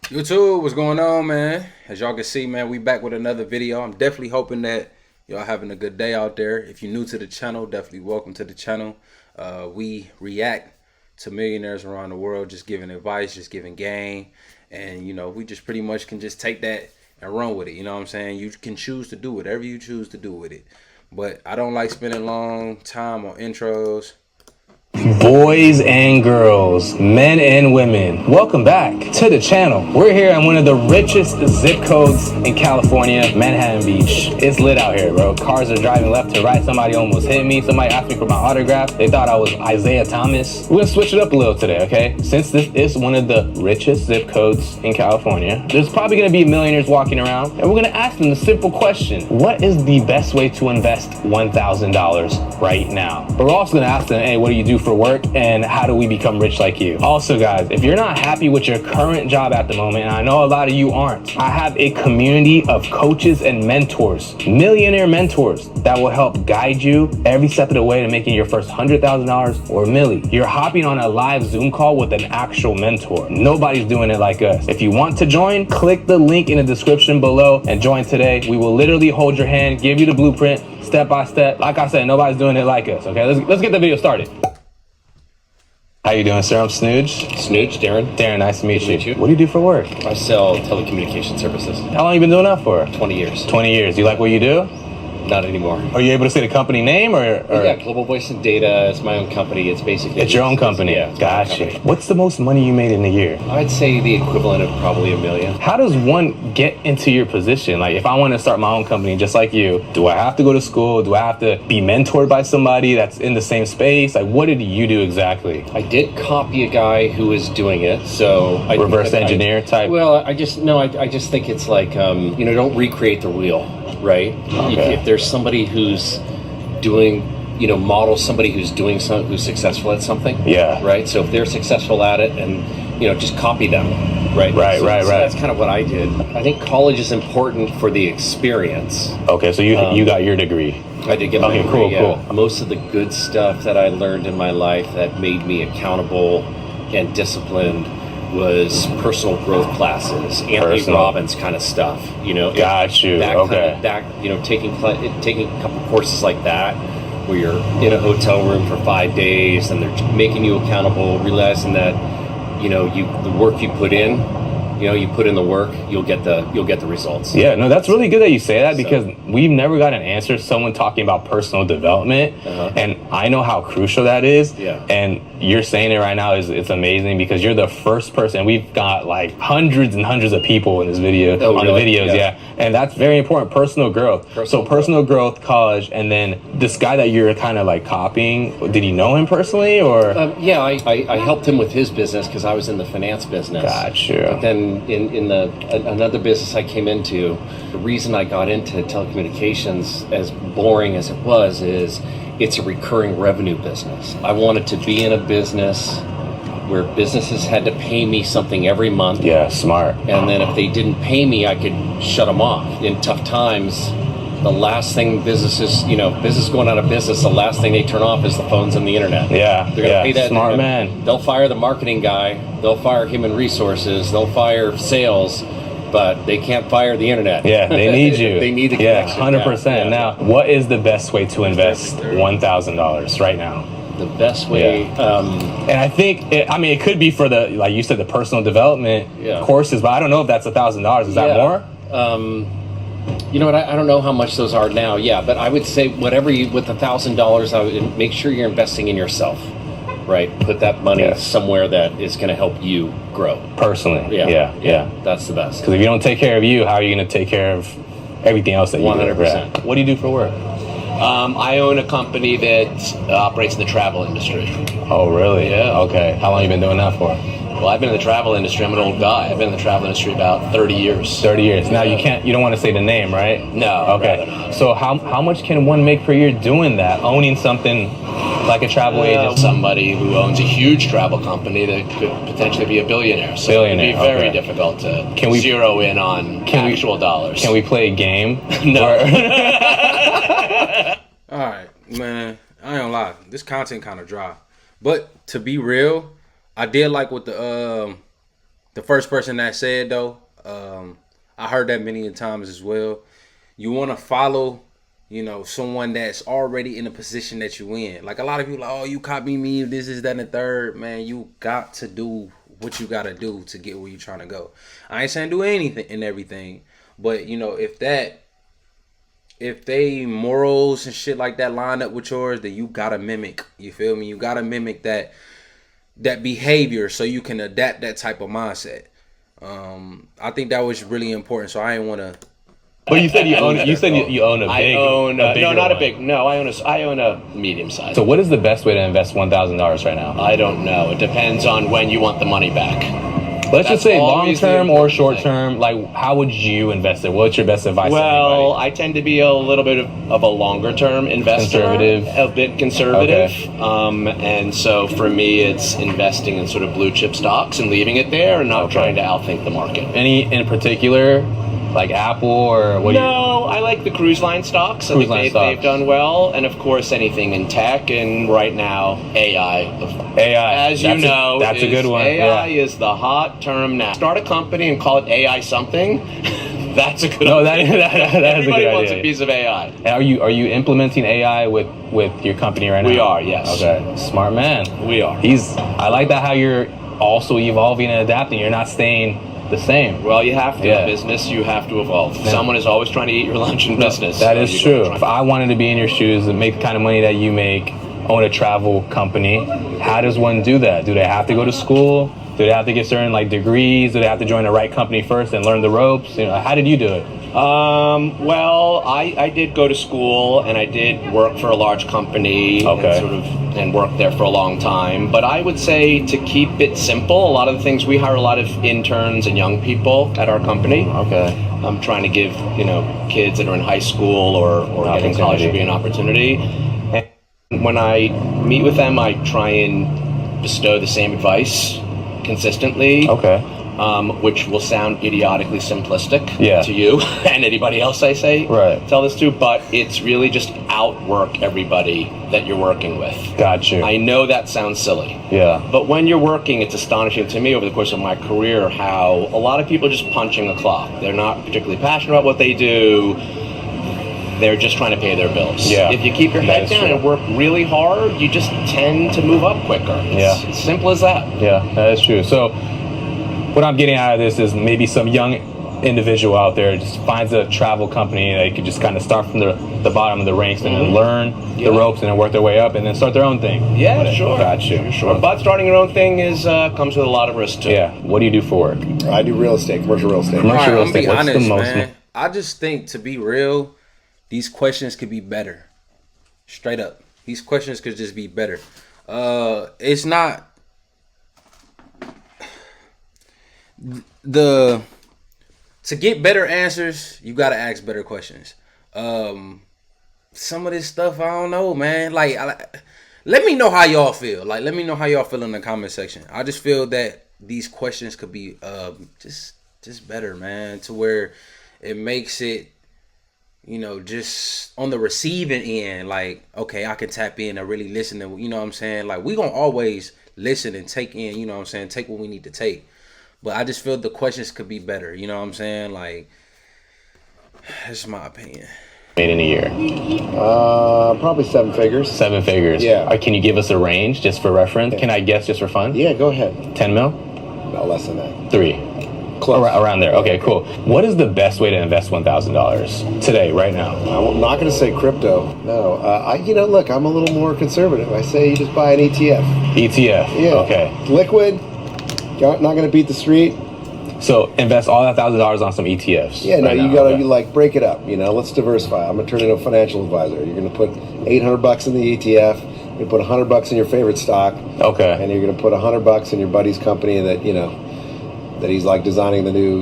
YouTube, what's going on, man? As y'all can see, man, we back with another video. I'm definitely hoping that y'all having a good day out there. If you're new to the channel, definitely welcome to the channel. We react to millionaires around the world, just giving advice, just giving game. And, we just pretty much can just take that and run with it. You know what I'm saying? You can choose to do whatever you choose to do with it. But I don't like spending long time on intros. Boys and girls, men and women, welcome back to the channel. We're here in one of the richest zip codes in California, Manhattan Beach. It's lit out here, bro. Cars are driving left to right. Somebody almost hit me. Somebody asked me for my autograph. They thought I was Isaiah Thomas. We're gonna switch it up a little today, okay? Since this is one of the richest zip codes in California, there's probably gonna be millionaires walking around, and we're gonna ask them the simple question: what is the best way to invest $1,000 right now? But we're also gonna ask them, hey, what do you do for work, and how do we become rich like you? Also, guys, if you're not happy with your current job at the moment, and I know a lot of you aren't, I have a community of coaches and mentors, millionaire mentors, that will help guide you every step of the way to making your first $100,000 or milli. You're hopping on a live Zoom call with an actual mentor. Nobody's doing it like us. If you want to join, click the link in the description below and join today. We will literally hold your hand, give you the blueprint, step by step. Like I said, nobody's doing it like us, okay? Let's get the video started. How you doing, sir? I'm Snooge. Snooge, Darren. Darren, nice to meet Good to meet you. What do you do for work? I sell telecommunication services. How long you been doing that for? 20 years. 20 years. You like what you do? Not anymore. Are you able to say the company name or? Yeah, Global Voice and Data. It's my own company. It's basically... It's your own company? Yeah. Gotcha. What's the most money you made in a year? I'd say the equivalent of probably $1 million. How does one get into your position? Like, if I want to start my own company just like you, do I have to go to school? Do I have to be mentored by somebody that's in the same space? Like, what did you do exactly? I did copy a guy who was doing it, so... Reverse engineer type? Well, I just think it's like, don't recreate the wheel, right? Okay. If there's somebody who's doing, model somebody who's doing something, who's successful at something. Yeah. Right? So if they're successful at it and, just copy them. Right. Right. So that's kind of what I did. I think college is important for the experience. Okay, so you got your degree. I did get my degree, cool, yeah. cool. Most of the good stuff that I learned in my life that made me accountable and disciplined was personal growth classes, Anthony Robbins kind of stuff. Got you. Okay. Taking a couple courses like that, where you're in a hotel room for 5 days and they're making you accountable, realizing that the work you put in, you put in the work, you'll get the results. Yeah, no, that's really good that you say that, because we've never got an answer to someone talking about personal development, and I know how crucial that is. Yeah. And you're saying it right now it's amazing, because you're the first person. We've got like hundreds and hundreds of people in this video, the videos, yeah. And that's very important, personal growth. Personal growth, college, and then this guy that you're kind of like copying, did you know him personally, or? Yeah, I helped him with his business because I was in the finance business. Got you. But then in another business I came into, the reason I got into telecommunications, as boring as it was, is it's a recurring revenue business. I wanted to be in a business where businesses had to pay me something every month. Yeah, smart. And then if they didn't pay me, I could shut them off. In tough times, the last thing businesses going out of business, the last thing they turn off is the phones and the internet. Yeah, they're gonna pay that. Smart man. They'll fire the marketing guy, they'll fire human resources, they'll fire sales, but they can't fire the internet. Yeah, they need you. They need the connection. connection. 100%. Yeah. Now, what is the best way to invest $1,000 right now? The best way, and I think it could be for the, like you said, the personal development courses, but I don't know if that's $1,000. Is that more? You know what? I don't know how much those are now. Yeah, but I would say whatever with $1,000, I would make sure you're investing in yourself. Right, put that money somewhere that is going to help you grow personally. Yeah, that's the best. Because if you don't take care of you, how are you going to take care of everything else that you do? 100%. What do you do for work? I own a company that operates in the travel industry. Oh, really? Yeah. Okay. How long you been doing that for? Well, I've been in the travel industry. I'm an old guy. I've been in the travel industry about 30 years. 30 years. Now you don't want to say the name, right? No. Okay. So how much can one make per year doing that, owning something like a travel agent? Somebody who owns a huge travel company that could potentially be a billionaire. So billionaire. It'd be very difficult to zero in on actual dollars. Can we play a game? No. All right, man. I ain't gonna lie. This content kind of dry, but to be real, I did like what the the first person that said though, I heard that many times as well. You want to follow, you know, someone that's already in a position that you in. Like a lot of people, like, oh, you copy me, this is that and the third. Man, you got to do what you gotta do to get where you trying to go. I ain't saying do anything and everything, but you know, if they morals and shit like that line up with yours, then you gotta mimic. You feel me? You gotta mimic that behavior so you can adapt that type of mindset. I think that was really important. So I didn't want to. But you said you own. You said you own a big. I own a no, not one. a big. No, I own a medium size. So what is the best way to invest $1,000 right now? I don't know. It depends on when you want the money back. Let's just say long always the term or important short thing. term. Like, how would you invest it? What's your best advice? Well, to I tend to be a little bit of a longer term investor, Conservative. a bit conservative, Okay. and so for me, it's investing in sort of blue chip stocks and leaving it there, and not Okay. trying to outthink the market. Any in particular, like Apple or what? No, I like the cruise line stocks. I Cruise think line they've stocks. done well, and of course anything in tech, and right now AI. AI, As you that's know, that's a good one. AI Yeah. is the hot term now. Start a company and call it AI something. That's a good. No, idea. that is a Everybody good wants idea. a piece of AI. Are you implementing AI with your company right now? We are, yes. Okay, smart man. We are. I like that how you're also evolving and adapting. You're not staying the same. Well, you have to. Yeah. In business, you have to evolve. Someone is always trying to eat your lunch in business. That so is you true. gotta If try- I wanted to be in your shoes and make the kind of money that you make, own a travel company, how does one do that? Do they have to go to school? Do they have to get certain like degrees? Do they have to join the right company first and learn the ropes? You know, how did you do it? Well, I did go to school and I did work for a large company Okay. and worked there for a long time. But I would say to keep it simple, a lot of the things we hire a lot of interns and young people at our company. Okay. I'm trying to give, kids that are in high school or getting college Opportunity. to be an opportunity. And when I meet with them, I try and bestow the same advice consistently. Okay. Which will sound idiotically simplistic Yeah. to you and anybody else I say Right. tell this to, but it's really just outwork everybody that you're working with. Got you. I know that sounds silly, Yeah. but when you're working, it's astonishing to me over the course of my career how a lot of people are just punching a clock. They're not particularly passionate about what they do. They're just trying to pay their bills. Yeah. If you keep your That head is down true. and work really hard, you just tend to move up quicker. It's Yeah. as simple as that. Yeah, that is true. So what I'm getting out of this is maybe some young individual out there just finds a travel company that could just kind of start from the bottom of the ranks and then learn the ropes and then work their way up and then start their own thing. Yeah, With it. sure. Got you. Sure. But starting your own thing is comes with a lot of risk too. Yeah. What do you do for work? I do real estate, commercial real estate. Commercial real I'm gonna be estate. What's the honest, most- man. I just think, to be real, these questions could be better. Straight up, these questions could just be better. It's not to get better answers. You gotta ask better questions. Some of this stuff, I don't know, man. Let me know how y'all feel. Like, let me know how y'all feel in the comment section. I just feel that these questions could be just better, man, to where it makes it, just on the receiving end, like, okay, I can tap in and really listen to, you know what I'm saying? Like, we gonna always listen and take in, you know what I'm saying? Take what we need to take. But I just feel the questions could be better, you know what I'm saying? Like, that's my opinion. Made in a year? Probably 7 figures. 7 figures. Yeah. Can you give us a range just for reference? Can I guess just for fun? Yeah, go ahead. 10 mil? No, less than that. 3? Close. Around there. Okay, cool. What is the best way to invest $1,000 today, right now? I'm not going to say crypto. No. Look, I'm a little more conservative. I say you just buy an ETF. ETF. Yeah. Okay. Liquid. Not going to beat the street. So invest all that $1,000 on some ETFs. Yeah, no, right you now. got to Okay. break it up. Let's diversify. I'm going to turn into a financial advisor. You're going to put $800 in the ETF. You're going to put $100 in your favorite stock. Okay. And you're going to put $100 in your buddy's company that that he's like designing the new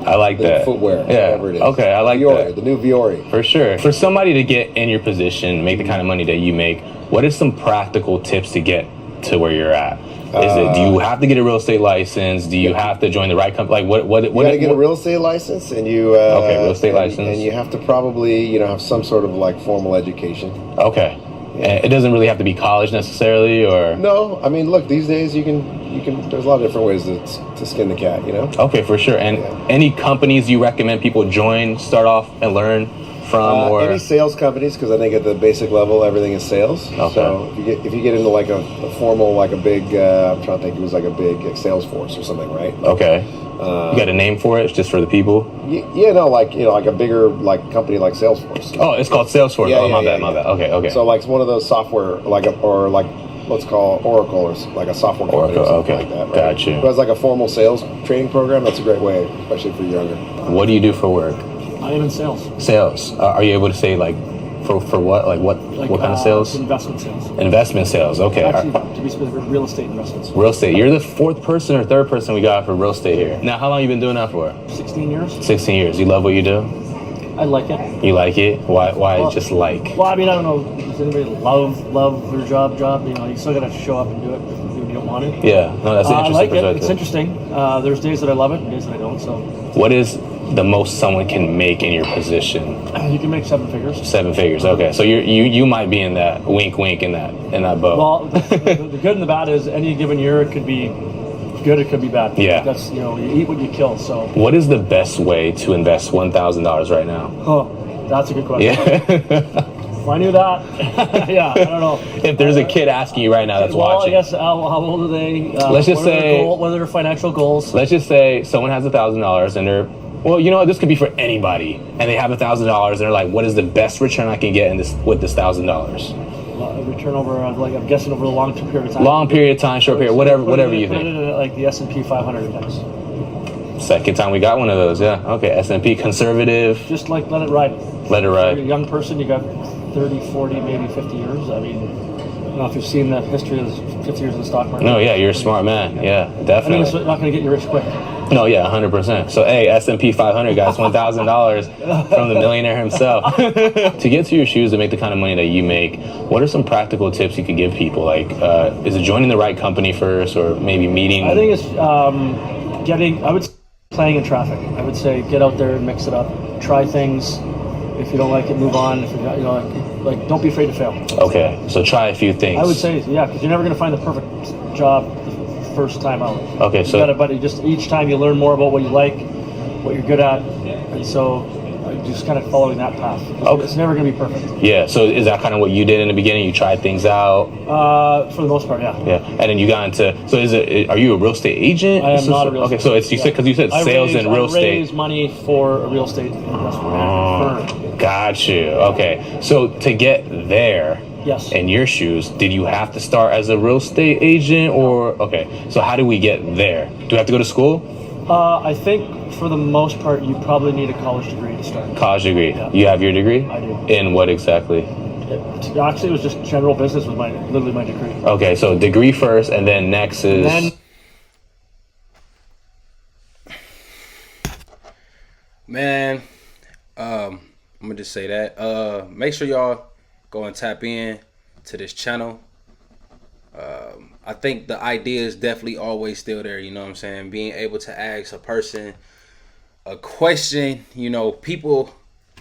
I like the that. footwear, Yeah. whatever it is. Okay, I like Viore, that. the new Viore. For sure. For somebody to get in your position, make the kind of money that you make, what are some practical tips to get to where you're at? Do you have to get a real estate license? Do you have to join the right company? Like what? You got to get a real estate license, and you Okay, real estate license. and you have to probably have some sort of like formal education. Okay. And it doesn't really have to be college necessarily, or No, I mean, look, these days you can. There's a lot of different ways to skin the cat. You know. okay, for sure. And any companies you recommend people join, start off and learn from, or any sales companies, because I think at the basic level everything is sales. Okay. So if you get into like a formal, like a big, I'm trying to think, it was like a big Salesforce or something, right? okay, you got a name for it just for the people? Yeah, no, like like a bigger like company like Salesforce. Oh, it's called Salesforce. Yeah, oh, yeah, my yeah, bad, my yeah. bad. Okay. So like it's one of those software, or like let's call Oracle, or like a software company or Oracle, something okay. like that. Right? Got you. Who has like a formal sales training program? That's a great way, especially for younger. What do you do for work? I am in sales. Sales. Are you able to say like for what? Like what kind of sales? Investment sales. Investment sales. Okay. Actually, to be specific, real estate investments. Real estate. You're the fourth person or third person we got for real estate here. Now, how long you been doing that for? 16 years. 16 years. You love what you do? I like it. You like it? Why Well, just like? Well, I mean, I don't know. Does anybody love their job? You know, you still got to show up and do it if you don't want it. Yeah. No, that's an I interesting like it. perspective. It's interesting. There's days that I love it and days that I don't. So What is the most someone can make in your position? you can make 7 figures. 7 figures. Okay. So you might be in that wink in that boat. Well, the good and the bad is any given year it could be good, it could be bad. Yeah. That's, you know, you eat what you kill. So What is the best way to invest $1,000 right now? that's a good question. Yeah. If I knew that, yeah, I don't know. If there's a kid asking you right now that's Well, watching, I guess how old are they? Let's just say- what are their financial goals? let's just say someone has $1,000 and they're, well, you know what, this could be for anybody, and they have $1,000 and they're like, what is the best return I can get with this $1,000? Return over, like I'm guessing over a long period of time. Long period of time, short period, whatever you Put it think. in like the S&P 500 index. Second time we got one of those, yeah. Okay, S&P conservative, Just like let it ride. let it You're a ride. young person, you got 30, 40, maybe 50 years. I mean, I don't know if you've seen the history of the 50 years of the stock market. No, yeah, you're a smart man. Yeah, I mean, definitely. it's not going to get you rich quick. No, yeah, 100%. So, hey, S&P 500 guys, $1,000 from the millionaire himself. To get to your shoes to make the kind of money that you make, what are some practical tips you could give people? Like, is it joining the right company first, or maybe meeting? I think it's I would say playing in traffic. I would say get out there and mix it up. Try things. If you don't like it, move on. If you're not, you know, like don't be afraid to fail. Okay, so try a few things. I would say, yeah, because you're never going to find the perfect job the first time out. Okay, so you gotta, but just each time you learn more about what you like, what you're good at, and so just kind of following that path. Okay. It's never going to be perfect. yeah, so is that kind of what you did in the beginning? You tried things out. For the most part, yeah. Yeah, and then you got into. So are you a real estate agent? I am not a real estate. Okay, so it's you said because you said sales and real I estate. raise money for a real estate investment firm. Got you. Okay, so to get there. Yes. In your shoes, did you have to start as a real estate agent, or okay? So how do we get there? Do we have to go to school? I think for the most part, you probably need a college degree to start. College degree. Yeah. You have your degree? I do. In what exactly? Actually, it was just general business with literally my degree. Okay, so degree first, and then next is. Then Man, I'm gonna just say that. Make sure y'all go and tap in to this channel. I think the idea is definitely always still there. You know what I'm saying? Being able to ask a person a question. You know, people,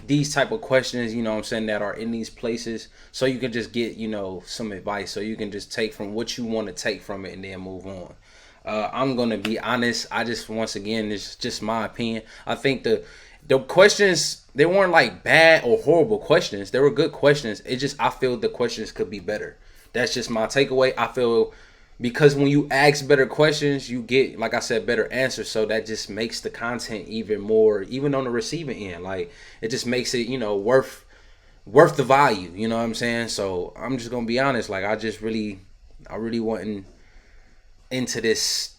these type of questions. You know what I'm saying, that are in these places, so you can just get, you know, some advice. So you can just take from what you want to take from it and then move on. I'm gonna be honest. I just, once again, it's just my opinion. I think the questions, they weren't like bad or horrible questions. They were good questions. It just, I feel the questions could be better. That's just my takeaway. I feel because when you ask better questions, you get, like I said, better answers. So that just makes the content even more, even on the receiving end. Like it just makes it, you know, worth the value. You know what I'm saying? So I'm just gonna be honest. Like I really wasn't into this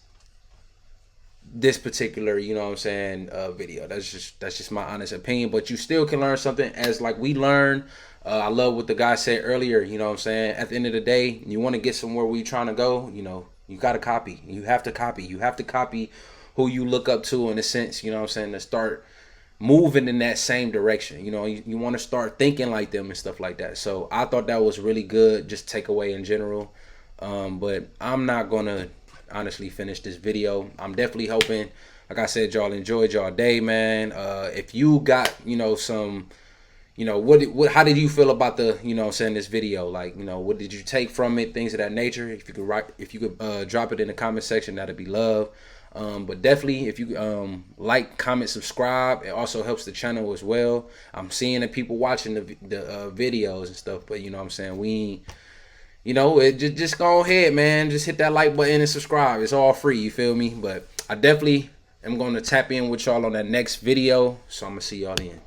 particular, you know what I'm saying, video. That's just my honest opinion, but you still can learn something as like we learn. I love what the guy said earlier, you know what I'm saying. At the end of the day, you want to get somewhere where you're trying to go, you know, you got to copy. You have to copy who you look up to, in a sense, you know what I'm saying, to start moving in that same direction. You know, you want to start thinking like them and stuff like that. So I thought that was really good, just takeaway in general. But I'm not gonna honestly finish this video. I'm definitely hoping, like I said, y'all enjoyed y'all day, man. If you got, you know, some, you know, what how did you feel about the, you know what I'm saying, this video? Like, you know, what did you take from it, things of that nature? If you could drop it in the comment section, that'd be love. But definitely, if you like, comment, subscribe, it also helps the channel as well. I'm seeing the people watching the videos and stuff, but you know what I'm saying, we, you know, it just go ahead, man, just hit that like button and subscribe. It's all free, you feel me? But I definitely am going to tap in with y'all on that next video, so I'm gonna see y'all then.